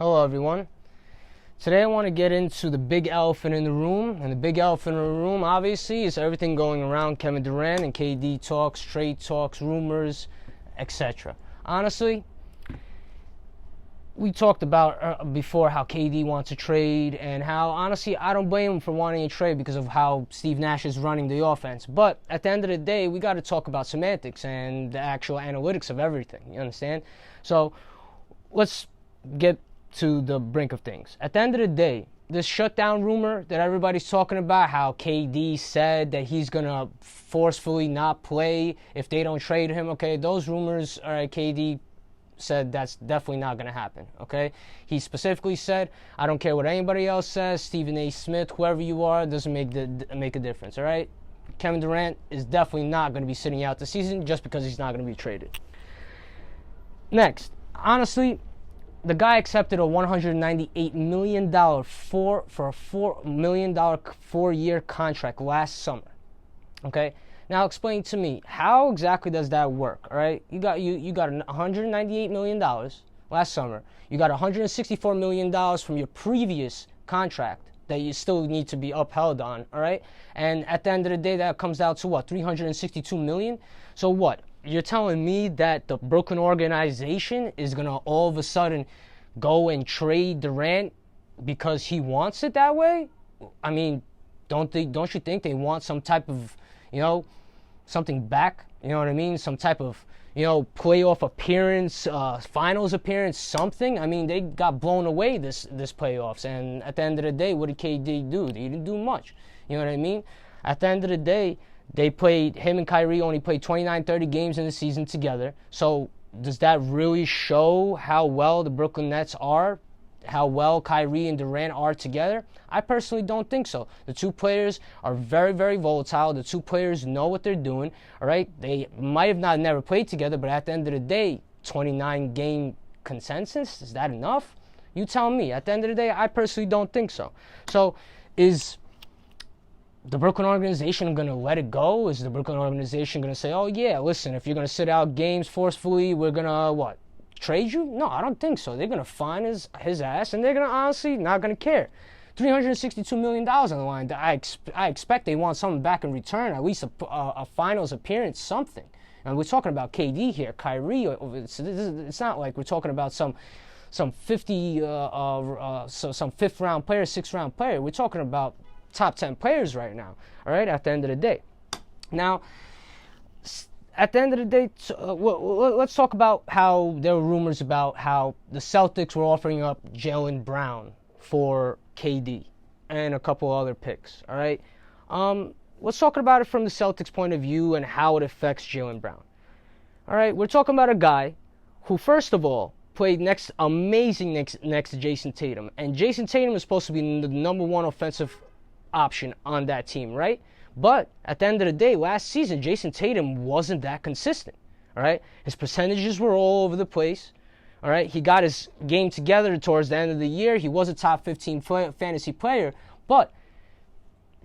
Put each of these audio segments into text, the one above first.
Hello everyone. Today I want to get into the big elephant in the room, and the big elephant in the room obviously is everything going around Kevin Durant and KD talks, trade talks, rumors, etc. Honestly, we talked about before how KD wants to trade, and how honestly I don't blame him for wanting to trade because of how Steve Nash is running the offense. But at the end of the day, we got to talk about semantics and the actual analytics of everything. You understand? So let's get to the brink of things. At the end of the day, this shutdown rumor that everybody's talking about, how KD said that he's going to forcefully not play if they don't trade him, okay, those rumors, all right, KD said that's definitely not going to happen, okay? He specifically said, I don't care what anybody else says, Stephen A. Smith, whoever you are, doesn't make a difference, all right? Kevin Durant is definitely not going to be sitting out the season just because he's not going to be traded. Next, honestly, the guy accepted a $198 million for a $4 million 4-year contract last summer. Okay? Now explain to me, how exactly does that work? All right? You got $198 million last summer. You got $164 million from your previous contract that you still need to be upheld on, all right? And at the end of the day, that comes out to what? $362 million? So what? You're telling me that the Brooklyn organization is going to all of a sudden go and trade Durant because he wants it that way? I mean, don't you think they want some type of, something back? You know what I mean? Some type of, playoff appearance, finals appearance, something. I mean, they got blown away this playoffs. And at the end of the day, what did KD do? They didn't do much. You know what I mean? At the end of the day, him and Kyrie only played 29, 30 games in the season together. So does that really show how well the Brooklyn Nets are? How well Kyrie and Durant are together? I personally don't think so. The two players are very, very volatile. The two players know what they're doing. All right? They might have never played together, but at the end of the day, 29-game consensus, is that enough? You tell me. At the end of the day, I personally don't think so. So is the Brooklyn organization going to let it go? Is the Brooklyn organization going to say, oh, yeah, listen, if you're going to sit out games forcefully, we're going to, trade you? No, I don't think so. They're going to fine his ass, and they're going to honestly not going to care. $362 million on the line. I expect they want something back in return, at least a finals appearance, something. And we're talking about KD here, Kyrie. It's not like we're talking about some 50, some fifth-round player, sixth-round player. We're talking about top 10 players right now, all right, at the end of the day. Now, at the end of the day, let's talk about how there were rumors about how the Celtics were offering up Jaylen Brown for KD and a couple other picks, all right? Let's talk about it from the Celtics' point of view and how it affects Jaylen Brown. All right, we're talking about a guy who, first of all, played amazing next to Jason Tatum. And Jason Tatum is supposed to be the number one offensive option on that team, right? But at the end of the day, last season, Jason Tatum wasn't that consistent, all right? His percentages were all over the place, all right? He got his game together towards the end of the year. He was a top 15 fantasy player, but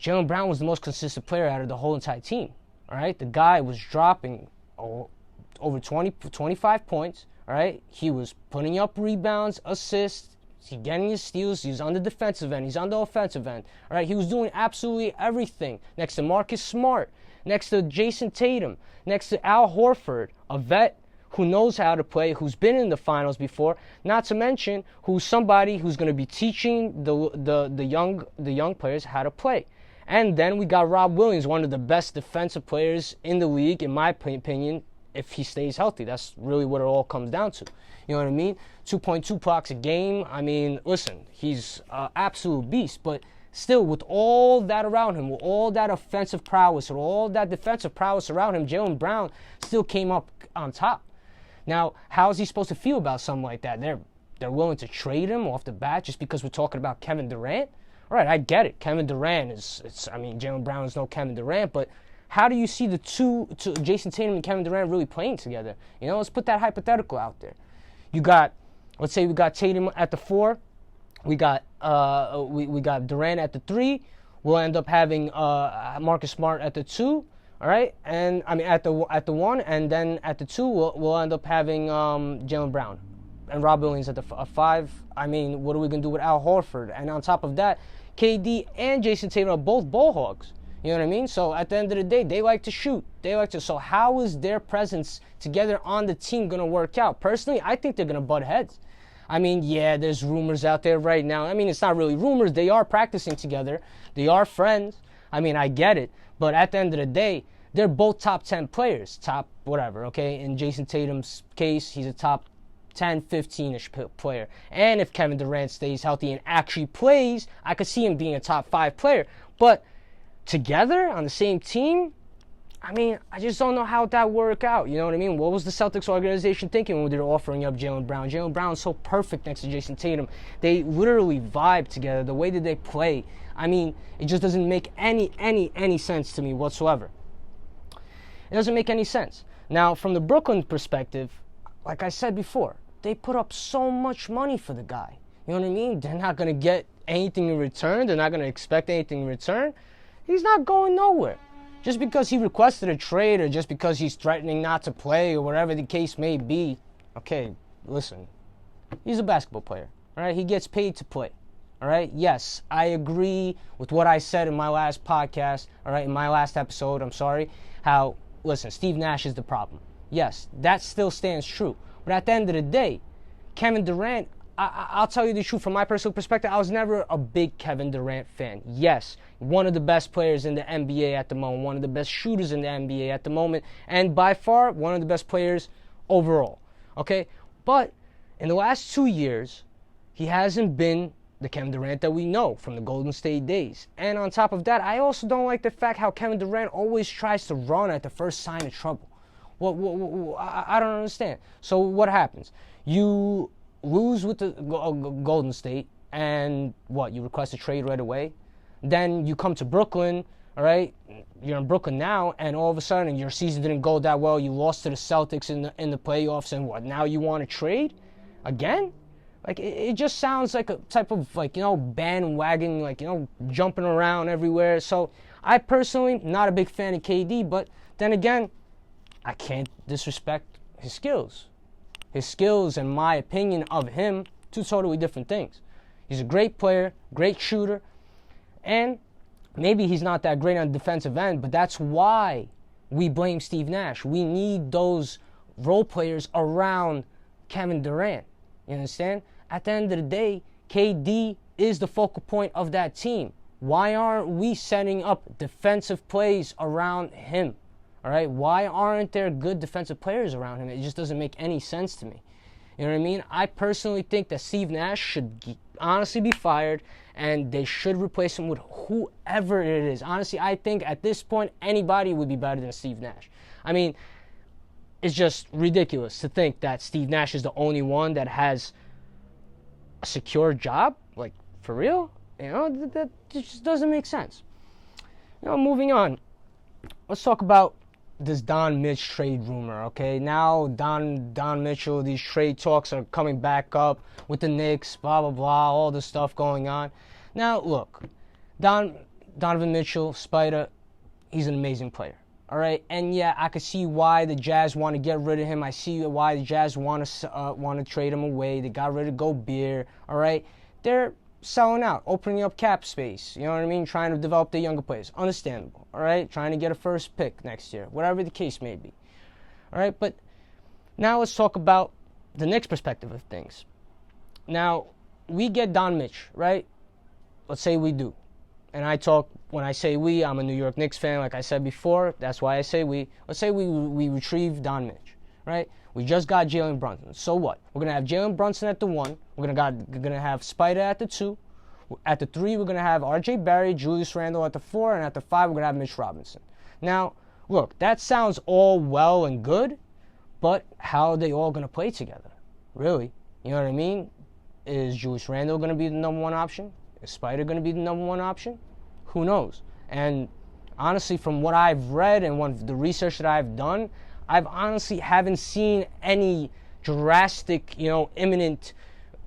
Jaylen Brown was the most consistent player out of the whole entire team, all right? The guy was dropping over 25 points, all right? He was putting up rebounds, assists, he's getting his steals. He's on the defensive end. He's on the offensive end. All right, he was doing absolutely everything next to Marcus Smart, next to Jason Tatum, next to Al Horford, a vet who knows how to play, who's been in the finals before. Not to mention who's somebody who's going to be teaching the young players how to play. And then we got Rob Williams, one of the best defensive players in the league, in my opinion, if he stays healthy. That's really what it all comes down to. You know what I mean? 2.2 blocks a game. I mean, listen, he's an absolute beast. But still, with all that around him, with all that offensive prowess, with all that defensive prowess around him, Jaylen Brown still came up on top. Now, how is he supposed to feel about something like that? They're willing to trade him off the bat just because we're talking about Kevin Durant? All right, I get it. Kevin Durant Jaylen Brown is no Kevin Durant, but how do you see the two Jason Tatum and Kevin Durant really playing together? Let's put that hypothetical out there. Let's say we got Tatum at the 4, we got Durant at the 3. We'll end up having Marcus Smart at the 2, all right, and I mean at the 1, and then at the 2 we'll end up having Jaylen Brown. and Rob Williams at the 5. I mean, what are we going to do with Al Horford? And on top of that, KD and Jason Tatum are both ball hogs. You know what I mean? So at the end of the day, they like to shoot. So how is their presence together on the team going to work out? Personally, I think they're going to butt heads. I mean, yeah, there's rumors out there right now. I mean, it's not really rumors. They are practicing together. They are friends. I mean, I get it. But at the end of the day, they're both top 10 players. Top whatever, okay? In Jason Tatum's case, he's a top 10, 15-ish player. And if Kevin Durant stays healthy and actually plays, I could see him being a top 5 player. But together on the same team, I mean, I just don't know how that work out. You know what I mean? What was the Celtics organization thinking when they were offering up Jaylen Brown? Jaylen Brown's so perfect next to Jason Tatum. They literally vibe together. The way that they play, I mean, it just doesn't make any sense to me whatsoever. It doesn't make any sense. Now, from the Brooklyn perspective, like I said before, they put up so much money for the guy. You know what I mean? They're not going to get anything in return. They're not going to expect anything in return. He's not going nowhere. Just because he requested a trade or just because he's threatening not to play or whatever the case may be, okay, listen, he's a basketball player, all right? He gets paid to play, all right? Yes, I agree with what I said in my last podcast, all right, in my last episode, I'm sorry, how, listen, Steve Nash is the problem. Yes, that still stands true. But at the end of the day, Kevin Durant, I'll tell you the truth, from my personal perspective, I was never a big Kevin Durant fan. Yes, one of the best players in the NBA at the moment, one of the best shooters in the NBA at the moment, and by far, one of the best players overall, okay? But in the last 2 years, he hasn't been the Kevin Durant that we know from the Golden State days. And on top of that, I also don't like the fact how Kevin Durant always tries to run at the first sign of trouble. I don't understand. So what happens? You lose with the Golden State, and what, you request a trade right away? Then you come to Brooklyn, all right? You're in Brooklyn now, and all of a sudden your season didn't go that well. You lost to the Celtics in the playoffs, and what, now you want to trade again? Like, it just sounds like a type of, like, you know, bandwagon, like, you know, jumping around everywhere. So I personally, not a big fan of KD, but then again, I can't disrespect his skills. His skills and my opinion of him, two totally different things. He's a great player, great shooter, and maybe he's not that great on the defensive end, but that's why we blame Steve Nash. We need those role players around Kevin Durant. You understand? At the end of the day, KD is the focal point of that team. Why aren't we setting up defensive plays around him? All right, why aren't there good defensive players around him? It just doesn't make any sense to me. You know what I mean? I personally think that Steve Nash should honestly be fired, and they should replace him with whoever it is. Honestly, I think at this point, anybody would be better than Steve Nash. I mean, it's just ridiculous to think that Steve Nash is the only one that has a secure job. Like, for real? You know, that just doesn't make sense. You know, moving on. Let's talk about this Don Mitch trade rumor, okay? Now Don Mitchell, these trade talks are coming back up with the Knicks, blah, blah, blah, all this stuff going on. Now, look, Donovan Mitchell, Spider, he's an amazing player, all right? And, yeah, I can see why the Jazz want to get rid of him. I see why the Jazz want to trade him away. They got rid of Gobert, all right? They're selling out, opening up cap space, you know what I mean? Trying to develop the younger players. Understandable, all right? Trying to get a first pick next year, whatever the case may be, all right? But now let's talk about the Knicks' perspective of things. Now, we get Don Mitch, right? Let's say we do. And when I say we, I'm a New York Knicks fan, like I said before. That's why I say we. Let's say we retrieve Don Mitch, right? We just got Jalen Brunson. So what? We're going to have Jalen Brunson at the 1. We're going to have Spider at the 2. At the 3, we're going to have R.J. Barry, Julius Randle at the 4. And at the 5, we're going to have Mitch Robinson. Now, look, that sounds all well and good, but how are they all going to play together? Really? You know what I mean? Is Julius Randle going to be the number 1 option? Is Spider going to be the number 1 option? Who knows? And honestly, from what I've read and the research that I've done, I've honestly haven't seen any drastic, imminent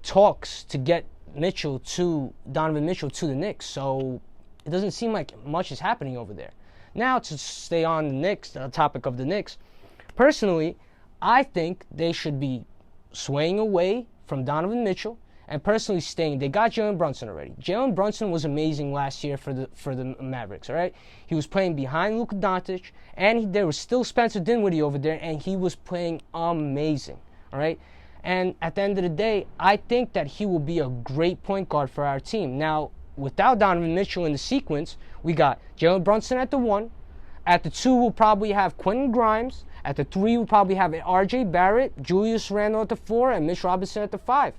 talks to get Donovan Mitchell to the Knicks. So it doesn't seem like much is happening over there. Now, to stay on the topic of the Knicks, personally, I think they should be swaying away from Donovan Mitchell and personally staying. They got Jalen Brunson already. Jalen Brunson was amazing last year for the Mavericks, all right? He was playing behind Luka Doncic, and there was still Spencer Dinwiddie over there, and he was playing amazing, all right? And at the end of the day, I think that he will be a great point guard for our team. Now, without Donovan Mitchell in the sequence, we got Jalen Brunson at the 1. At the 2, we'll probably have Quentin Grimes. At the 3, we'll probably have R.J. Barrett, Julius Randle at the 4, and Mitch Robinson at the 5.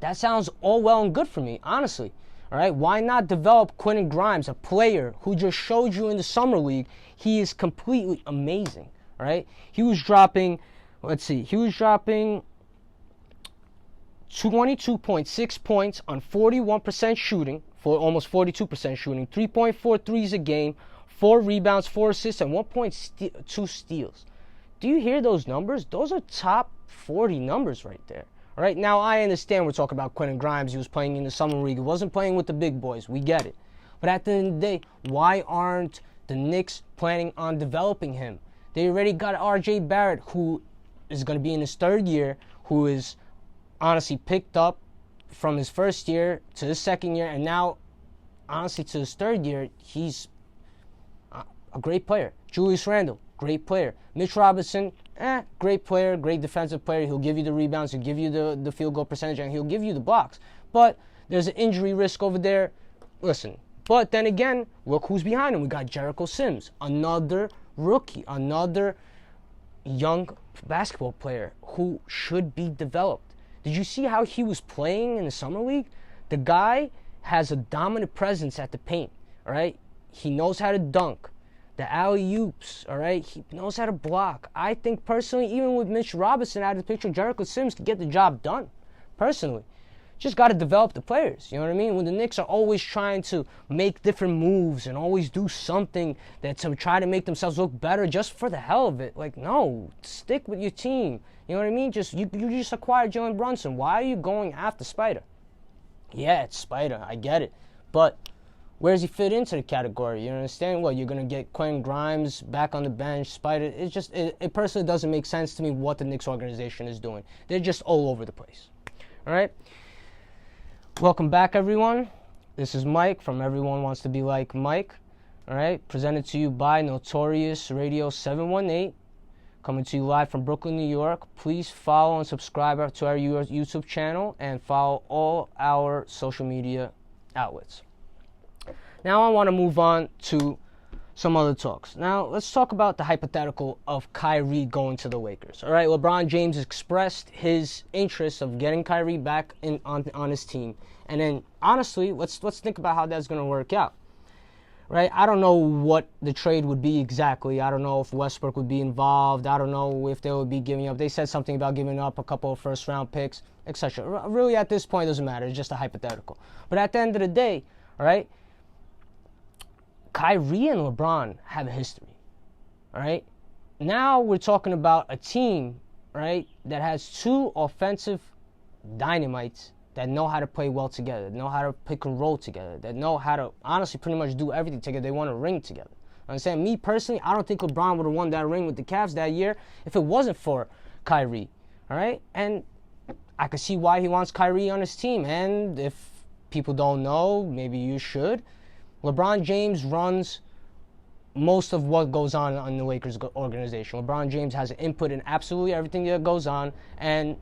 That sounds all well and good for me, honestly. All right, why not develop Quentin Grimes, a player who just showed you in the summer league he is completely amazing. All right, he was dropping 22.6 points on 41% shooting, for almost 42% shooting, 3.4 threes a game, 4 rebounds, 4 assists, and 1.2 steals. Do you hear those numbers? Those are top 40 numbers right there. All right, now I understand we're talking about Quentin Grimes. He was playing in the summer league. He wasn't playing with the big boys. We get it. But at the end of the day, why aren't the Knicks planning on developing him? They already got R.J. Barrett, who is going to be in his 3rd year, who is honestly picked up from his 1st year to his 2nd year, and now, honestly, to his 3rd year, he's a great player. Julius Randle, great player. Mitch Robinson, great player, great defensive player. He'll give you the rebounds, he'll give you the field goal percentage, and he'll give you the blocks. But there's an injury risk over there. Listen, but then again, look who's behind him. We got Jericho Sims, another rookie, another young basketball player who should be developed. Did you see how he was playing in the summer league? The guy has a dominant presence at the paint, all right? He knows how to dunk. The alley-oops, all right? He knows how to block. I think personally, even with Mitch Robinson out of the picture, Jericho Sims can get the job done, personally. Just got to develop the players, you know what I mean? When the Knicks are always trying to make different moves and always do something that to try to make themselves look better just for the hell of it. Like, no, stick with your team. You know what I mean? You just acquired Jalen Brunson. Why are you going after Spider? Yeah, it's Spider. I get it. But where does he fit into the category? You understand? What, you're going to get Quentin Grimes back on the bench, Spider? It personally doesn't make sense to me what the Knicks organization is doing. They're just all over the place. All right? Welcome back, everyone. This is Mike from Everyone Wants to Be Like Mike. All right? Presented to you by Notorious Radio 718. Coming to you live from Brooklyn, New York. Please follow and subscribe to our YouTube channel and follow all our social media outlets. Now I want to move on to some other talks. Now let's talk about the hypothetical of Kyrie going to the Lakers. All right, LeBron James expressed his interest of getting Kyrie back on his team, and then honestly, let's think about how that's going to work out. Right? I don't know what the trade would be exactly. I don't know if Westbrook would be involved. I don't know if they would be giving up. They said something about giving up a couple of first-round picks, etc. Really, at this point, it doesn't matter. It's just a hypothetical. But at the end of the day, all right, Kyrie and LeBron have a history, all right? Now we're talking about a team, right, that has 2 offensive dynamites that know how to play well together, know how to pick and roll together, that know how to honestly pretty much do everything together. They want to ring together. Understand? Me personally, I don't think LeBron would have won that ring with the Cavs that year if it wasn't for Kyrie, all right? And I can see why he wants Kyrie on his team. And if people don't know, maybe you should. LeBron James runs most of what goes on the Lakers organization. LeBron James has an input in absolutely everything that goes on, and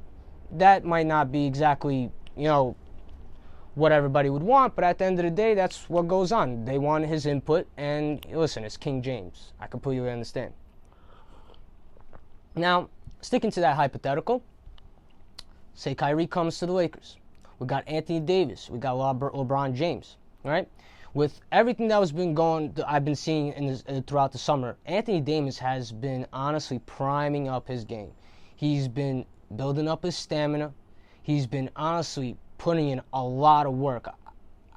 that might not be exactly, what everybody would want, but at the end of the day, that's what goes on. They want his input, and listen, it's King James. I completely understand. Now, sticking to that hypothetical, say Kyrie comes to the Lakers. We got Anthony Davis. We got LeBron James, all right? With everything that I've been seeing throughout the summer, Anthony Davis has been honestly priming up his game. He's been building up his stamina. He's been honestly putting in a lot of work.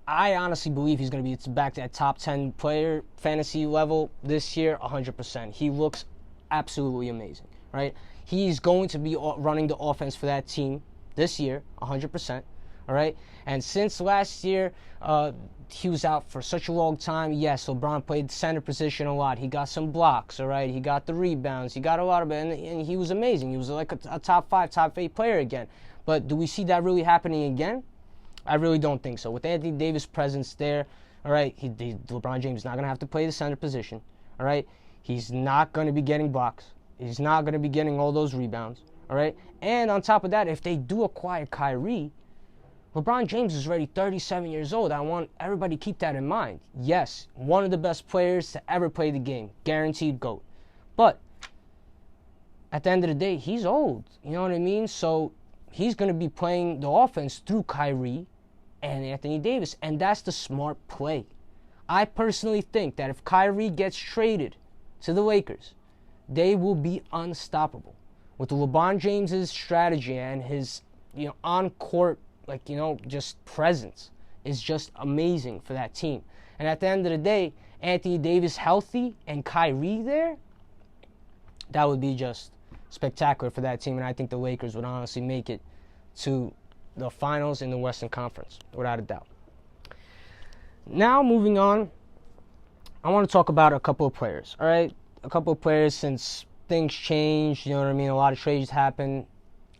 I honestly believe he's going to be back to that top 10 player fantasy level this year, 100%. He looks absolutely amazing, right? He's going to be running the offense for that team this year, 100%. All right, and since last year, he was out for such a long time. Yes, LeBron played the center position a lot. He got some blocks, all right? He got the rebounds. He got a lot of it, and he was amazing. He was like a top 5, top 8 player again. But do we see that really happening again? I really don't think so. With Anthony Davis' presence there, all right, LeBron James is not going to have to play the center position, all right? He's not going to be getting blocks. He's not going to be getting all those rebounds, all right? And on top of that, if they do acquire Kyrie, LeBron James is already 37 years old. I want everybody to keep that in mind. Yes, one of the best players to ever play the game. Guaranteed GOAT. But at the end of the day, he's old. You know what I mean? So he's going to be playing the offense through Kyrie and Anthony Davis. And that's the smart play. I personally think that if Kyrie gets traded to the Lakers, they will be unstoppable. With LeBron James' strategy and his, on-court, just presence is just amazing for that team. And at the end of the day, Anthony Davis healthy and Kyrie there, that would be just spectacular for that team. And I think the Lakers would honestly make it to the finals in the Western Conference, without a doubt. Now, moving on, I want to talk about a couple of players, all right? A couple of players since things changed, you know what I mean? A lot of trades happened,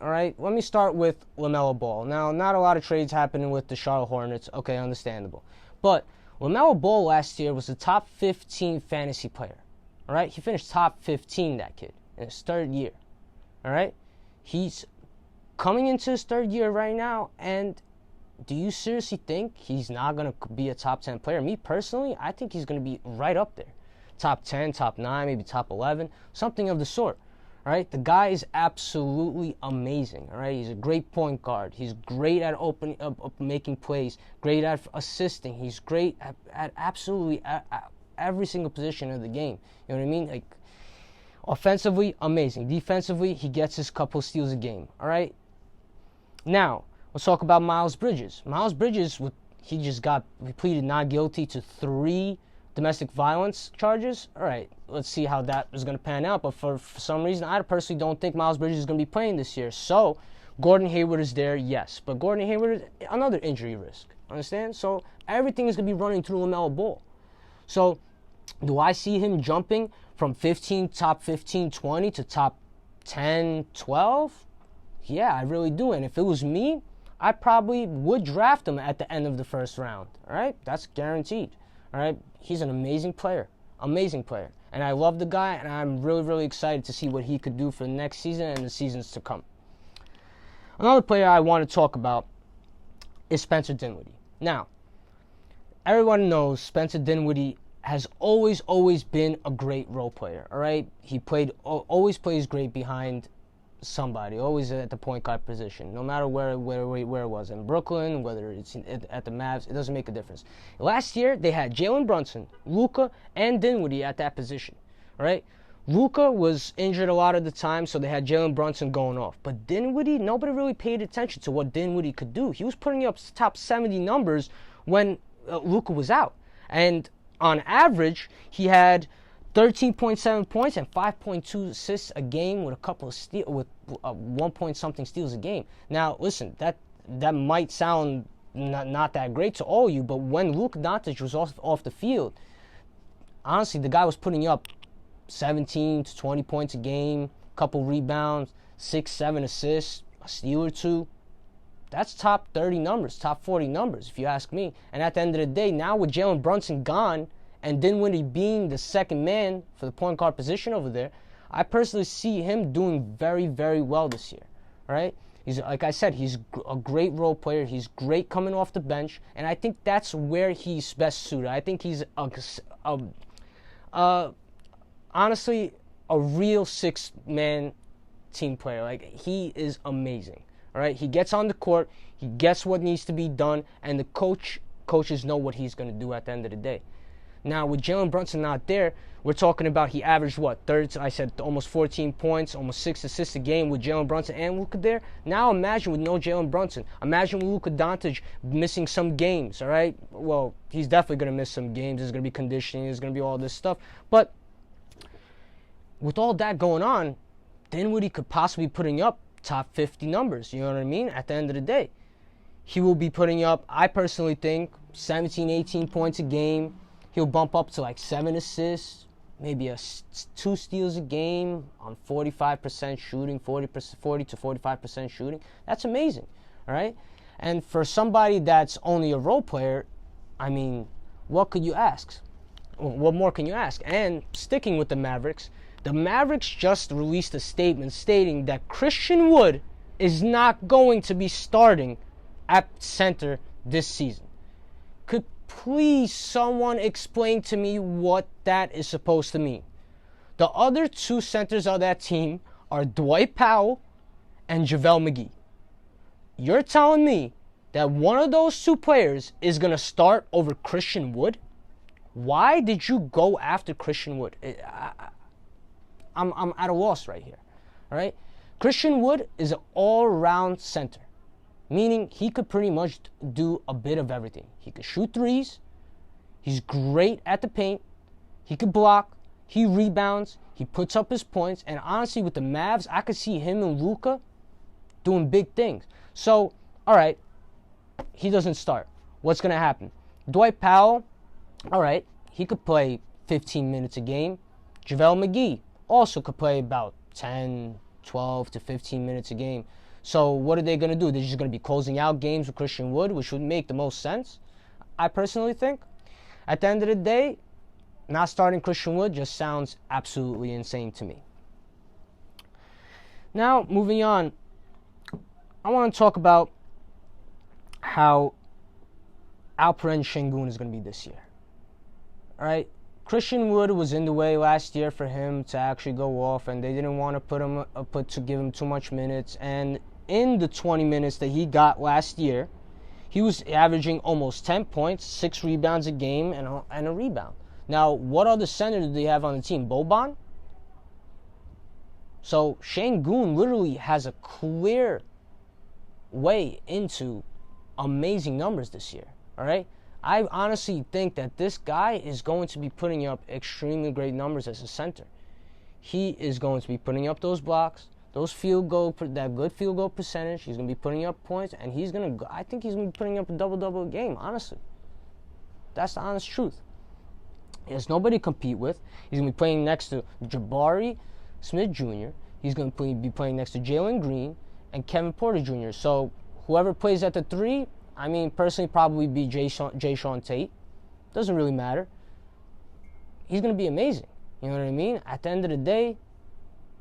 all right? Let me start with LaMelo Ball. Now, not a lot of trades happening with the Charlotte Hornets. Okay, understandable. But LaMelo Ball last year was the top 15 fantasy player, all right? He finished top 15, that kid, in his third year, all right? He's coming into his third year right now, and do you seriously think he's not going to be a top 10 player? Me, personally, I think he's going to be right up there. Top 10, top 9, maybe top 11, something of the sort, all right? The guy is absolutely amazing, all right? He's a great point guard. He's great at making plays, great at assisting. He's great at absolutely every single position of the game. You know what I mean? Like, offensively, amazing. Defensively, he gets his couple steals a game, all right? Now, let's talk about Miles Bridges. Miles Bridges, he just got pleaded not guilty to 3 domestic violence charges. All right, let's see how that is going to pan out. But for some reason, I personally don't think Miles Bridges is going to be playing this year. So, Gordon Hayward is there, yes. But Gordon Hayward is another injury risk. Understand? So, everything is going to be running through LaMelo Ball. So, do I see him jumping from top 15, 20 to top 10, 12? Yeah, I really do. And if it was me, I probably would draft him at the end of the first round. All right? That's guaranteed. All right? He's an amazing player. Amazing player. And I love the guy, and I'm really, really excited to see what he could do for the next season and the seasons to come. Another player I want to talk about is Spencer Dinwiddie. Now, everyone knows Spencer Dinwiddie has always been a great role player. All right? He always plays great behind somebody, always at the point guard position, no matter where it was, in Brooklyn, whether it's at the Mavs, it doesn't make a difference. Last year, they had Jalen Brunson, Luka, and Dinwiddie at that position, all right? Luka was injured a lot of the time, so they had Jalen Brunson going off. But Dinwiddie, nobody really paid attention to what Dinwiddie could do. He was putting up top 70 numbers when Luka was out. And on average, he had 13.7 points and 5.2 assists a game with a couple of with 1 point something steals a game. Now, listen, that might sound not that great to all you, but when Luka Doncic was off the field, honestly, the guy was putting up 17 to 20 points a game, couple rebounds, 6-7 assists, a steal or two. That's top 30 numbers, top 40 numbers, if you ask me. And at the end of the day, now with Jalen Brunson gone, and Dinwiddie being the second man for the point guard position over there, I personally see him doing very, very well this year. All right? He's, like I said, he's a great role player. He's great coming off the bench, and I think that's where he's best suited. I think he's honestly a real six-man team player. Like, he is amazing. All right? He gets on the court, he gets what needs to be done, and the coaches know what he's going to do at the end of the day. Now, with Jalen Brunson not there, we're talking about he averaged, I said almost 14 points, almost 6 assists a game with Jalen Brunson and Luka there. Now imagine with no Jalen Brunson. Imagine with Luka Doncic missing some games, all right? Well, he's definitely going to miss some games. There's going to be conditioning. There's going to be all this stuff. But with all that going on, Dinwiddie could possibly be putting up top 50 numbers, you know what I mean, at the end of the day. He will be putting up, I personally think, 17, 18 points a game. He'll bump up to like 7 assists, maybe 2 steals a game on 45% shooting, 40 to 45% shooting. That's amazing, all right? And for somebody that's only a role player, I mean, what could you ask? What more can you ask? And sticking with the Mavericks just released a statement stating that Christian Wood is not going to be starting at center this season. Could please someone explain to me what that is supposed to mean? The other 2 centers of that team are Dwight Powell and JaVale McGee. You're telling me that one of those 2 players is going to start over Christian Wood? Why did you go after Christian Wood? I'm at a loss right here. All right? Christian Wood is an all-round center, meaning he could pretty much do a bit of everything. He could shoot threes. He's great at the paint. He could block. He rebounds. He puts up his points. And honestly, with the Mavs, I could see him and Luka doing big things. So, all right, he doesn't start. What's going to happen? Dwight Powell, all right, he could play 15 minutes a game. JaVale McGee also could play about 10, 12 to 15 minutes a game. So what are they going to do? They're just going to be closing out games with Christian Wood, which would make the most sense, I personally think. At the end of the day, not starting Christian Wood just sounds absolutely insane to me. Now, moving on, I want to talk about how Alperen Şengün is going to be this year. All right? Christian Wood was in the way last year for him to actually go off, and they didn't want to give him too much minutes. And in the 20 minutes that he got last year, he was averaging almost 10 points, 6 rebounds a game, and a rebound. Now, what other center do they have on the team? Boban? So Şengün literally has a clear way into amazing numbers this year. All right? I honestly think that this guy is going to be putting up extremely great numbers as a center. He is going to be putting up those blocks, that good field goal percentage. He's going to be putting up points, and I think he's going to be putting up a double-double a game, honestly. That's the honest truth. He has nobody to compete with. He's going to be playing next to Jabari Smith Jr. He's going to be playing next to Jalen Green and Kevin Porter Jr. So whoever plays at the 3, I mean, personally, probably be Jayshawn Tate. Doesn't really matter. He's going to be amazing. You know what I mean? At the end of the day,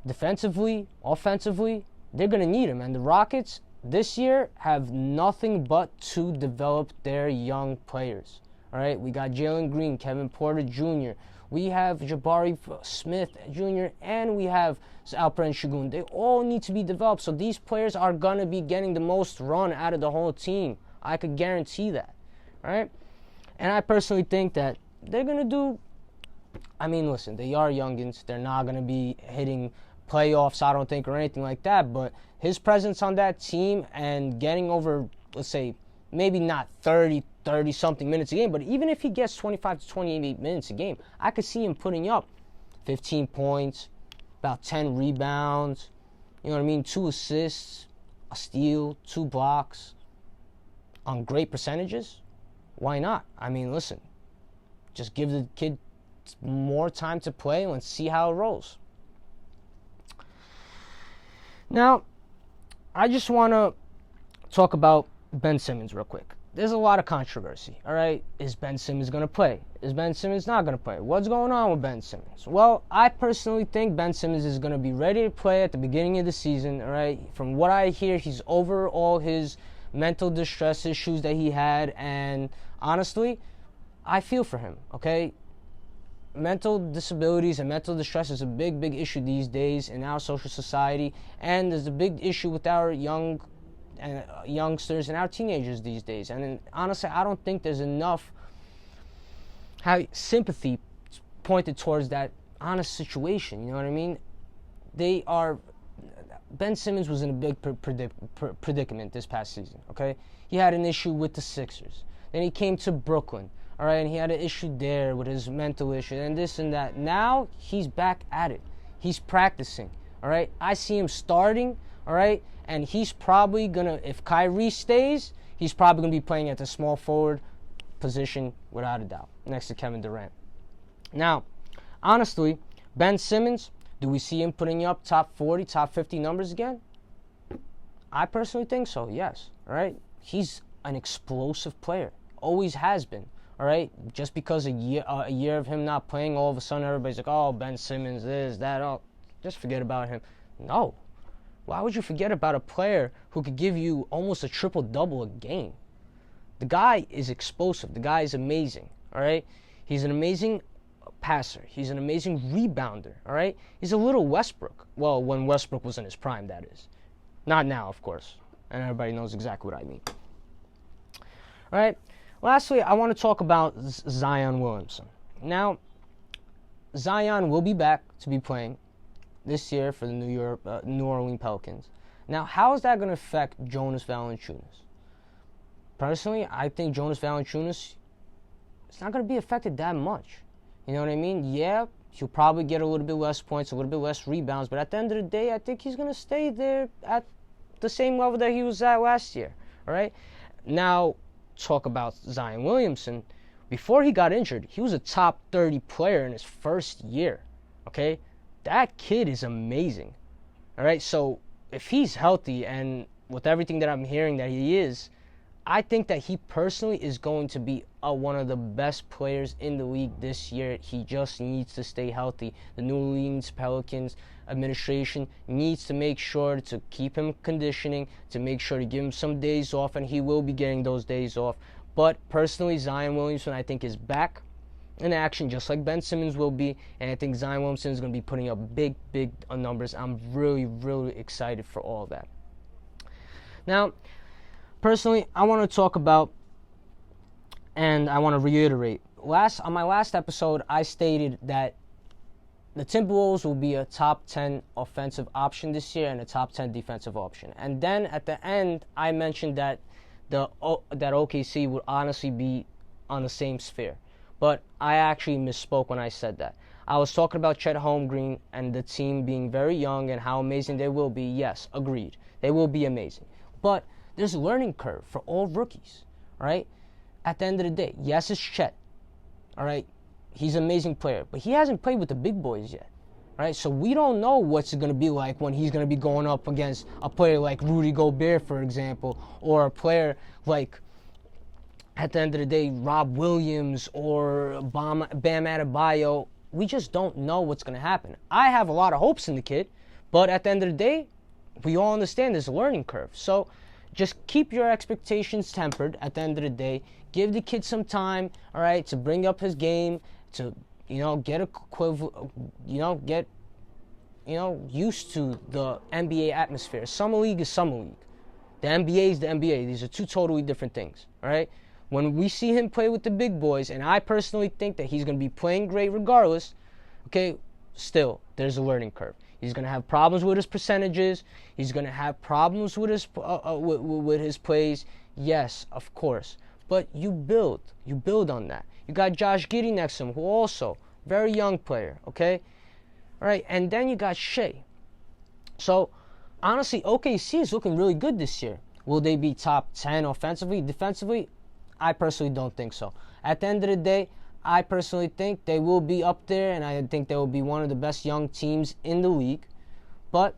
defensively, offensively, they're going to need him. And the Rockets this year have nothing but to develop their young players. All right? We got Jalen Green, Kevin Porter Jr., we have Jabari Smith Jr., and we have Alperen Şengün. They all need to be developed. So these players are going to be getting the most run out of the whole team. I could guarantee that. All right? And I personally think that they're going to do, I mean, listen, they are youngins. They're not going to be hitting playoffs, I don't think, or anything like that. But his presence on that team and getting over, let's say, maybe not 30-something minutes a game, but even if he gets 25 to 28 minutes a game, I could see him putting up 15 points, about 10 rebounds, you know what I mean, 2 assists, a steal, 2 blocks on great percentages. Why not? I mean, listen, just give the kid more time to play and let's see how it rolls. Now, I just want to talk about Ben Simmons real quick. There's a lot of controversy, all right? Is Ben Simmons going to play? Is Ben Simmons not going to play? What's going on with Ben Simmons? Well, I personally think Ben Simmons is going to be ready to play at the beginning of the season, all right? From what I hear, he's over all his mental distress issues that he had, and honestly, I feel for him, okay? Mental disabilities and mental distress is a big, big issue these days in our social society, and there's a big issue with our youngsters and our teenagers these days. And honestly, I don't think there's enough sympathy pointed towards that honest situation. You know what I mean? Ben Simmons was in a big predicament this past season, okay? He had an issue with the Sixers. Then he came to Brooklyn, all right, and he had an issue there with his mental issue and this and that. Now he's back at it. He's practicing, all right? I see him starting, all right? And he's probably going to, if Kyrie stays, he's probably going to be playing at the small forward position without a doubt, next to Kevin Durant. Now, honestly, Ben Simmons, do we see him putting up top 40, top 50 numbers again? I personally think so, yes. All right? He's an explosive player. Always has been. All right? Just because a year of him not playing, all of a sudden everybody's like, oh, Ben Simmons, this, that, oh. Just forget about him. No. Why would you forget about a player who could give you almost a triple-double a game? The guy is explosive. The guy is amazing. All right? He's an amazing passer. He's an amazing rebounder. All right? He's a little Westbrook. Well, when Westbrook was in his prime, that is. Not now, of course. And everybody knows exactly what I mean. All right. Lastly, I want to talk about Zion Williamson. Now, Zion will be back to be playing this year for the New Orleans Pelicans. Now, how is that going to affect Jonas Valanciunas? Personally, I think Jonas Valanciunas is not going to be affected that much. You know what I mean? Yeah, he'll probably get a little bit less points, a little bit less rebounds, but at the end of the day, I think he's going to stay there at the same level that he was at last year. All right? Now, talk about Zion Williamson. Before he got injured, he was a top 30 player in his first year. Okay? That kid is amazing. All right? So, if he's healthy and with everything that I'm hearing that he is, I think that he personally is going to be one of the best players in the league this year. He just needs to stay healthy. The New Orleans Pelicans administration needs to make sure to keep him conditioning, to make sure to give him some days off, and he will be getting those days off. But personally, Zion Williamson, I think, is back in action just like Ben Simmons will be, and I think Zion Williamson is going to be putting up big numbers. I'm really, really excited for all that. Now, personally, I want to talk about, and I want to reiterate, on my last episode, I stated that the Timberwolves will be a top 10 offensive option this year and a top 10 defensive option. And then at the end, I mentioned that that OKC would honestly be on the same sphere. But I actually misspoke when I said that. I was talking about Chet Holmgren and the team being very young and how amazing they will be. Yes, agreed. They will be amazing. But there's a learning curve for all rookies, right? At the end of the day, yes, it's Chet, all right? He's an amazing player, but he hasn't played with the big boys yet, right? So we don't know what's going to be like when he's going to be going up against a player like Rudy Gobert, for example, or a player like, at the end of the day, Rob Williams or Bam Adebayo. We just don't know what's going to happen. I have a lot of hopes in the kid, but at the end of the day, we all understand there's a learning curve. So just keep your expectations tempered at the end of the day. Give the kid some time, all right, to bring up his game, to, get used to the NBA atmosphere. Summer league is summer league. The NBA is the NBA. These are two totally different things, all right? When we see him play with the big boys, and I personally think that he's going to be playing great regardless, okay, still, there's a learning curve. He's going to have problems with his percentages. He's going to have problems with his plays. Yes, of course. But you build on that. You got Josh Giddey next to him, who also, very young player, okay? All right, and then you got Shea. So, honestly, OKC is looking really good this year. Will they be top 10 offensively? Defensively? I personally don't think so. At the end of the day, I personally think they will be up there, and I think they will be one of the best young teams in the league. But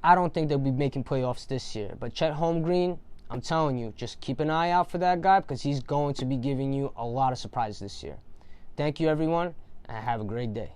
I don't think they'll be making playoffs this year. But Chet Holmgren, I'm telling you, just keep an eye out for that guy because he's going to be giving you a lot of surprises this year. Thank you, everyone, and have a great day.